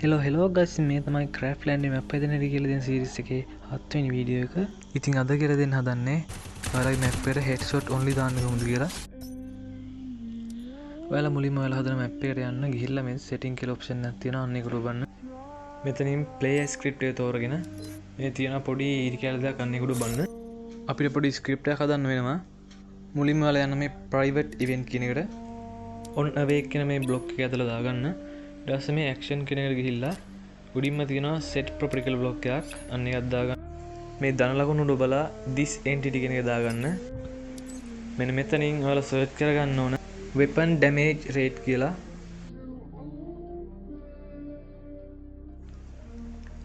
Hello ගස් මේ තමයි ක්‍රෆ්ලන්ඩ් මැප් හදන කියලා දෙන සීරීස් එකේ 7 වෙනි වීඩියෝ එක. ඉතින් අද කියලා දෙන්න හදන්නේ ඔයාලගේ මැප් එකට හෙඩ්ෂොට් ඔන්ලි දාන්න කොහොමද කියලා. ඔයාලා මුලින්ම ඔයාලා හදන මැප් එකට යන්න ගිහිල්ලා මේ සෙටින් කියලා ඔප්ෂන් එකක් තියෙනවා. අන්න ඒක උඩ මෙතනින් ප්ලේ ස්ක්‍රිප්ට් එක තෝරගෙන මේ තියෙන පොඩි ඉරි කැලේ දාක අන්න ඒක උඩ බලන්න. අපිට පොඩි ස්ක්‍රිප්ට් එකක් හදන්න වෙනවා. මුලින්ම ඔයාලා යන්න මේ ප්‍රයිවට් ඉවෙන්ට් කියන එකට on away කියන මේ බ්ලොක් එක ඇතුළේ දාගන්න. ඊට පස්සේ මේ action කියන එකට ගිහිල්ලා උඩින්ම තියෙනවා set property කියලා බ්ලොක් එකක්. අන්න ඒකත් දාගන්න. මේ ධන ලකුණු උඩ බලා this entity කියන එක දාගන්න. මෙන්න මෙතනින් ඔයාලා search කරගන්න ඕන weapon damage rate කියලා.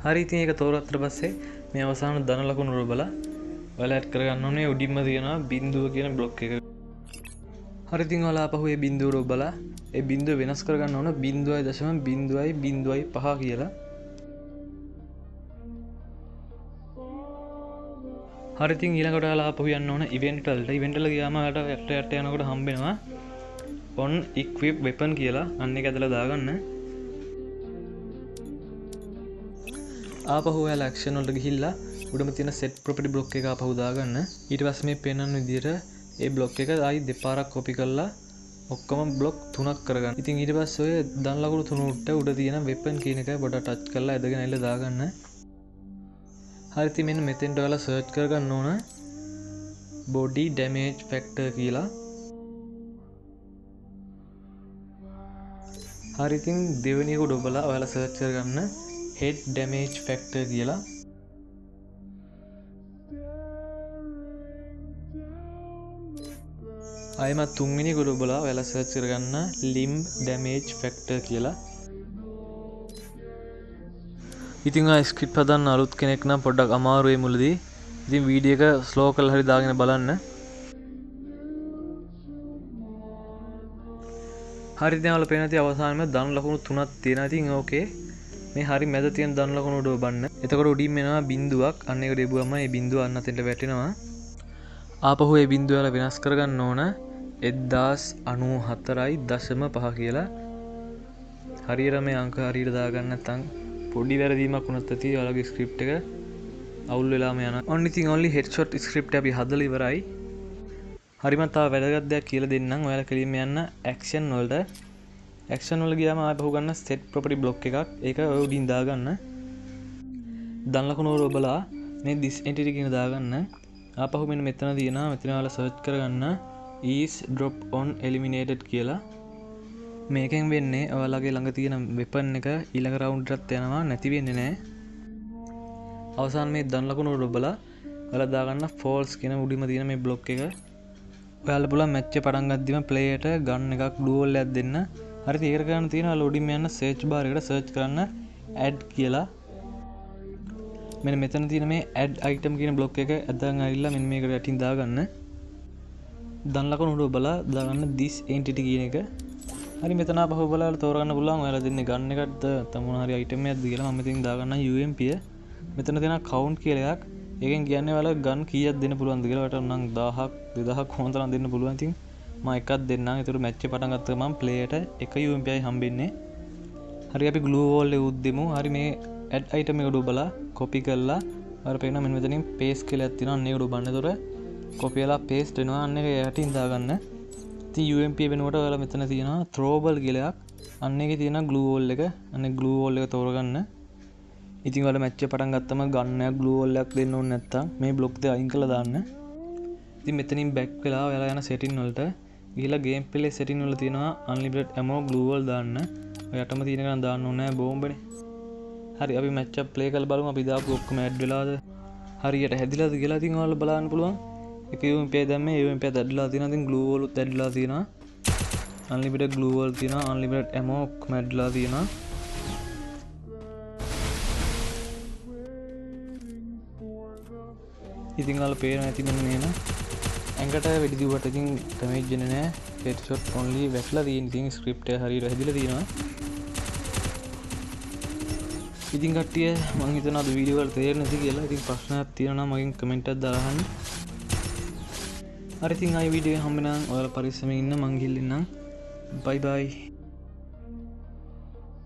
හරි ඉතින් ඒක තෝරගත්තට පස්සේ මේ අවසාන ධන ලකුණු උඩ බලා ඔයාලා add කරගන්න ඕනේ උඩින්ම තියෙනවා බිංදුව කියන බ්ලොක් එක. හරි ඉතින් ඔයාලා ආපහු මේ බිංදුව උඩ බලා ඒ බිංදුව වෙනස් කරගන්න ඕන 0.0.05 කියලා. හරි ඉතින් ඊළඟට ඔයාලා ආපහු යන්න ඕන ඉවෙන්ට් වලට. ඉවෙන්ට් වල ගියාම ඔයාලට යට යනකොට හම්බ වෙනවා on equip weapon කියලා. අන්න ඒක ඇදලා දාගන්න. ආපහු ඔයාලා action වලට ගිහිල්ලා උඩම තියෙන set property block එක ආපහු දාගන්න. ඊට පස්සේ මේ පෙන්වන විදිහට ඒ block එක ආයි දෙපාරක් copy කරලා ඔක්කොම block 3ක් කරගන්න. ඉතින් ඊට පස්සේ ඔය දන් ලකුණු තුන උඩ තියෙන weapon කියන එක පොඩ්ඩක් touch කරලා ඇදගෙන ඉල්ල දාගන්න. හරි ඉතින් මෙන්න මෙතෙන්ට ඔයාලා search කරගන්න ඕන body damage factor කියලා. හරි ඉතින් දෙවෙනි එක උඩ බලලා ඔයාලා search කරගන්න head damage factor කියලා. ආයෙමත් තුන්වෙනි එක උඩ බලලා ඔයාලා search කරගන්න limb damage factor කියලා. ඉතින් ඔය ස්ක්‍රිප්ට් හදන්න අලුත් කෙනෙක් නම් පොඩ්ඩක් අමාරුයි මුලදී. ඉතින් වීඩියෝ එක ස්ලෝ කරලා හරි දාගෙන බලන්න. හරි දැන් ඔයාලා පේන තියෙන අවසානයේ ධන ලකුණු 3ක් තියෙනවා. ඉතින් ඕකේ. මේ හරි මැද තියෙන ධන ලකුණු උඩ බලන්න. එතකොට උඩින් එනවා බිංදුවක්. අන්න ඒක දෙබුවම මේ බිංදුව අන්න අතෙන්ට වැටෙනවා. ආපහු මේ බිංදුව වල වෙනස් කරගන්න ඕන 1094.5 කියලා. හරියට මේ අංක හරියට දාගන්න නැත්නම් පොඩි වැරදීමක් වුණත් ඇති ඔයාලගේ ස්ක්‍රිප්ට් එක අවුල් වෙලාම යනවා. only headshot ස්ක්‍රිප්ට් අපි හදලා ඉවරයි. හරිම තව වැදගත් දෙයක් කියලා දෙන්නම්. ඔයාලා කෙලින්ම යන්න action වලට. action වල ගියාම ආපහු ගන්න set property block එකක්. ඒක ඔය උඩින් දාගන්න. දන් ලකුණු වල ඔබලා මේ this entity කියන දාගන්න. ආපහු මෙන්න මෙතන තියෙනවා. මෙතන ඔයාලා search කරගන්න is drop on eliminated කියලා. මේකෙන් වෙන්නේ ඔයාලගේ ළඟ තියෙන weapon එක ඊළඟ round එකට යනවා නැති වෙන්නේ නැහැ. අවසාන මේ ධන ලකුණු වල ඔබලා ඔයාලා දාගන්න false කියන උඩින්ම තියෙන මේ block එක. ඔයාලා පුළුවන් match එක පටන් ගද්දිම player ට gun එකක් dual එකක් දෙන්න. හරිද? ඒක කරන්න තියෙනවා ඔයාලා උඩින්ම යන්න search bar එකට search කරන්න add කියලා. මෙන්න මෙතන තියෙන මේ add item කියන block එක අදන් ඇවිල්ලා මෙන්න මේකට යටින් දාගන්න. ධන ලකුණු උඩ බලලා දාගන්න this entity කියන එක. හරි මෙතන ආපහු බලලා තෝරගන්න පුළුවන් ඔයාලා දෙන්නේ ගන් එකක්ද නැත්නම් මොන හරි item එකක්ද කියලා. මම ඉතින් දාගන්න UMP. මෙතන තියෙන count කියලා එකක්. ඒකෙන් කියන්නේ ඔයාලා ගන් කීයක් දෙන්න පුළුවන්ද කියලා. ඔයාලට නම් 1000ක් 2000ක් කොහොමද තරම් දෙන්න පුළුවන්. ඉතින් මම එකක් දෙන්නම්. ඒතර match එක පටන් ගත්ත ගමන් player ට එක UMP යි හම්බෙන්නේ. හරි අපි glue wall එක උද්දෙමු. හරි මේ add item එක උඩ බලලා copy කරලා ඔයාලා පේනවා මෙන්න මෙතනින් paste කියලා එකක් තියෙනවා. අන්න ඒක උඩ බලන්න. ඒතර copy කරලා paste වෙනවා. අන්න ඒක යටින් දාගන්න. ඉතින් UMP වෙනකොට ඔයාලා මෙතන තියෙනවා throwable කියලා එකක්. අන්න ඒකේ තියෙනවා glue wall එක. අන්න glue wall එක තෝරගන්න. ඉතින් ඔයාලා match එක පටන් ගත්තම gun එකක් glue wall එකක් දෙන්න ඕනේ නැත්තම් මේ block දෙක අයින් කරලා දාන්න. ඉතින් මෙතනින් back වෙලා ඔයාලා යන setting වලට ගිහලා game play setting වල තියෙනවා unlimited ammo glue wall දාන්න. ඔය යටම තියෙන එක නම් දාන්න ඕනේ නැහැ බෝම්බනේ. හරි අපි match එක play කරලා බලමු අපි දාපු ඔක්කොම add වෙලාද හරියට හැදිලාද කියලා. ඉතින් ඔයාලා බලන්න පුළුවන්. එක UMP දැම්මේ UMP ඇදලා තියෙනවා. ඉතින් glue wall උත් ඇදලා තියෙනවා. unlimited glue wall තියෙනවා. unlimited ammo ඔක්කොම ඇදලා තියෙනවා. ඉතින් ඔයාලා පේනවා ඇති මෙන්න මේන ඇඟට වෙඩි දිව්වට ඉතින් damage වෙන්නේ නැහැ. headshot only වැටලා තියෙන. ඉතින් script එක හරියට හැදිලා තියෙනවා. ඉතින් කට්ටිය මම හිතනවා අද වීඩියෝ වල තේරෙන්නේ නැති කියලා. ඉතින් ප්‍රශ්නයක් තියෙනවා නම් මගෙන් කමෙන්ට් එකක් දාලා අහන්න. හරි ඉතින් ආයි වීඩියෝ එක හම්බෙනවා. ඔයාලා පරිස්සමෙන් ඉන්න. මං ගිහින් ඉන්නම්. bye bye.